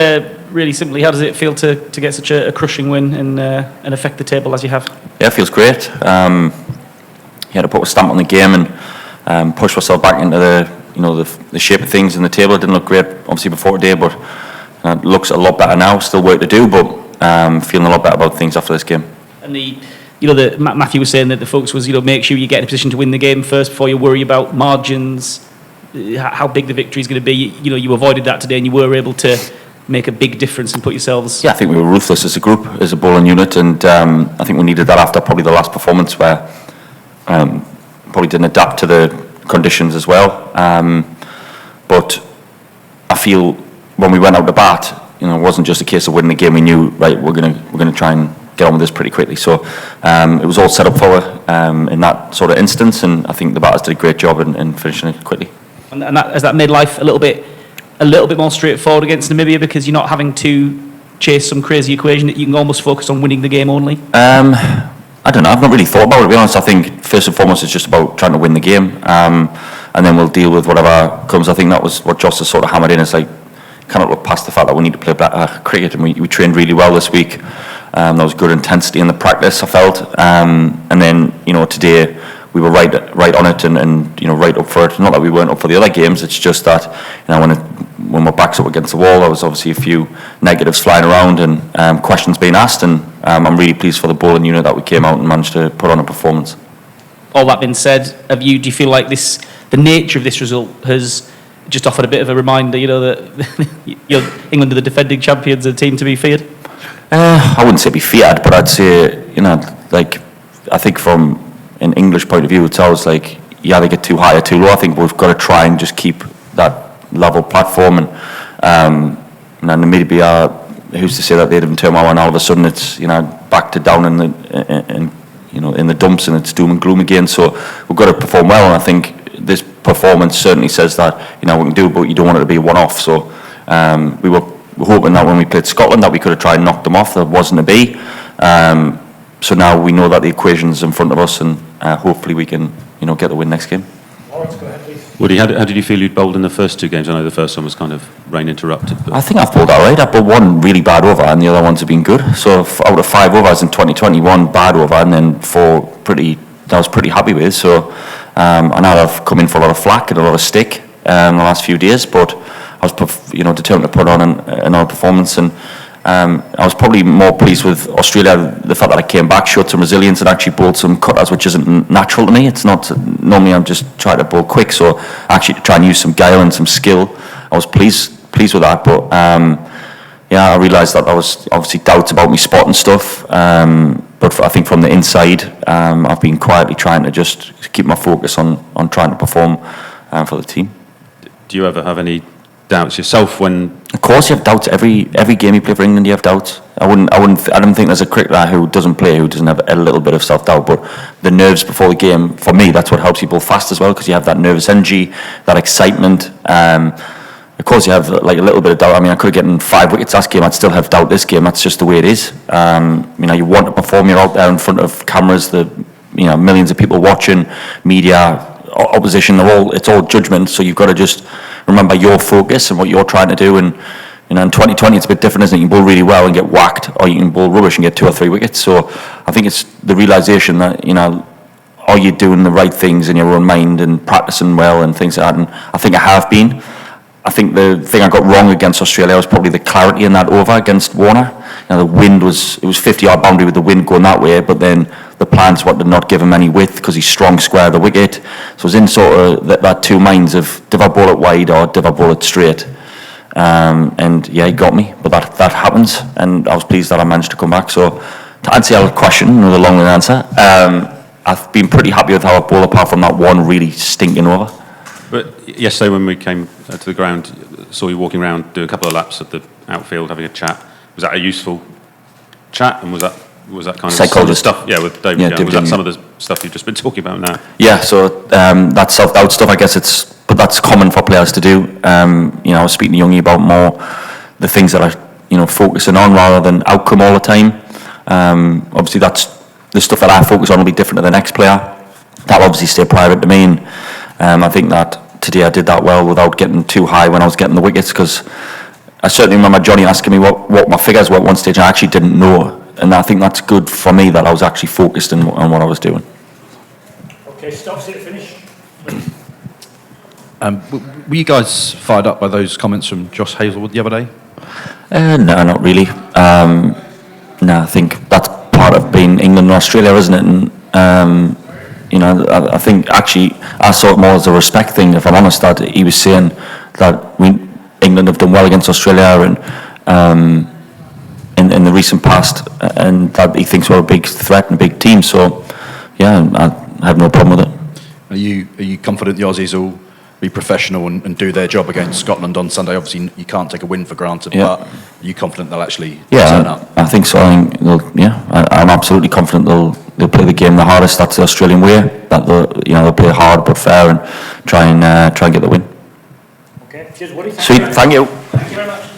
Really simply, how does it feel to get such a crushing win and affect the table as you have? Yeah, it feels great. You had to put a stamp on the game and push myself back into the shape of things in the table. It didn't look great, obviously, before today, but it looks a lot better now. Still work to do, but feeling a lot better about things after this game. And Matthew was saying that the focus was, make sure you get in a position to win the game first before you worry about margins, how big the victory is going to be. You avoided that today, and you were able to make a big difference and put yourselves... Yeah, I think we were ruthless as a group, as a bowling unit, and I think we needed that after probably the last performance where probably didn't adapt to the conditions as well. But I feel when we went out to bat, it wasn't just a case of winning the game. We knew, right, we're gonna try and get on with this pretty quickly. So it was all set up for in that sort of instance, and I think the batters did a great job in finishing it quickly. And has that made life a little bit more straightforward against Namibia, because you're not having to chase some crazy equation, that you can almost focus on winning the game only? I don't know. I've not really thought about it, to be honest. I think first and foremost it's just about trying to win the game, and then we'll deal with whatever comes. I think that was what Joss has sort of hammered in. It's like, cannot look past the fact that we need to play better cricket, and we trained really well this week. There was good intensity in the practice, I felt, and then today we were right on it and right up for it. Not that we weren't up for the other games. It's just that when my back's up against the wall, there was obviously a few negatives flying around and questions being asked, and I'm really pleased for the bowling unit that we came out and managed to put on a performance. All that being said, do you feel like the nature of this result has just offered a bit of a reminder, that England are the defending champions, a team to be feared? I wouldn't say be feared, but I'd say, I think from an English point of view, it's always like you either get too high or too low. I think we've got to try and just keep that level platform, and Namibia, who's to say that they didn't turn out, and all of a sudden it's back to down in the dumps, and it's doom and gloom again. So we've got to perform well, and I think this performance certainly says that we can do it, but you don't want it to be a one-off. So we were hoping that when we played Scotland that we could have tried and knocked them off. That wasn't to be. So now we know that the equation's in front of us, and hopefully we can get the win next game. Lawrence, go ahead, please. Woody, how did you feel you'd bowled in the first two games? I know the first one was kind of rain interrupted. But I think I've bowled all right. I bowled one really bad over, and the other ones have been good. So out of 5 overs in 2020, 1 bad over, and then 4 that I was pretty happy with. So I know I've come in for a lot of flack and a lot of stick in the last few days, but I was determined to put on another performance, and I was probably more pleased with Australia, the fact that I came back, showed some resilience, and actually bowled some cutters, which isn't natural to me. It's not, normally I'm just trying to bowl quick, so actually to try and use some guile and some skill, I was pleased with that. But I realised that there was obviously doubts about me spotting stuff, but I think from the inside, I've been quietly trying to just keep my focus on trying to perform for the team. Do you ever have any doubts yourself when? Of course, you have doubts. Every game you play for England, you have doubts. I don't think there's a cricketer who doesn't play who doesn't have a little bit of self-doubt. But the nerves before the game, for me, that's what helps you bowl fast as well, because you have that nervous energy, that excitement. Of course, you have like a little bit of doubt. I mean, I could have gotten 5 wickets last game. I'd still have doubt this game. That's just the way it is. You want to perform. You're out there in front of cameras. Millions of people watching, media, opposition. It's all judgment. So you've got to just remember your focus and what you're trying to do. And in 2020, it's a bit different, isn't it? You can bowl really well and get whacked, or you can bowl rubbish and get 2 or 3 wickets. So I think it's the realization that are you doing the right things in your own mind and practicing well and things like that. And I think I have been. I think the thing I got wrong against Australia was probably the clarity in that over against Warner. The wind was 50-yard boundary with the wind going that way, but then the plans were to not give him any width because he's strong square the wicket. So I was in sort of that 2 minds of, did I bowl it wide or did I bowl it straight? And yeah, he got me, but that happens, and I was pleased that I managed to come back. So to answer your question, another long answer, I've been pretty happy with how I bowled, apart from that one really stinking over. But yesterday when we came to the ground, saw you walking around, do a couple of laps at the outfield, having a chat. Was that a useful chat, and was that kind of psychologist stuff? Yeah, with David. Yeah, was that some of the stuff you've just been talking about now? Yeah, so that self-doubt stuff, I guess but that's common for players to do. I was speaking to Youngie about more the things that are focusing on rather than outcome all the time. Obviously, that's the stuff that I focus on will be different to the next player. That'll obviously stay private to me. And I think that today I did that well without getting too high when I was getting the wickets, because I certainly remember Johnny asking me what my figures were at one stage. I actually didn't know, and I think that's good for me that I was actually focused on what I was doing. Okay, stop, sit, finish. Were you guys fired up by those comments from Josh Hazelwood the other day? No, not really. No, I think that's part of being England and Australia, isn't it? And I think actually I saw it more as a respect thing, if I'm honest. That he was saying that England have done well against Australia and in the recent past, and that he thinks we're a big threat and a big team. So, yeah, I have no problem with it. Are you confident the Aussies will be professional and do their job against Scotland on Sunday? Obviously, you can't take a win for granted, Yeah. but are you confident they'll actually turn up? I think so. I'm absolutely confident they'll play the game the hardest. That's the Australian way. That they'll play hard but fair and try and get the win. Okay, cheers, Woody. Sweet, thank you. Thank you very much.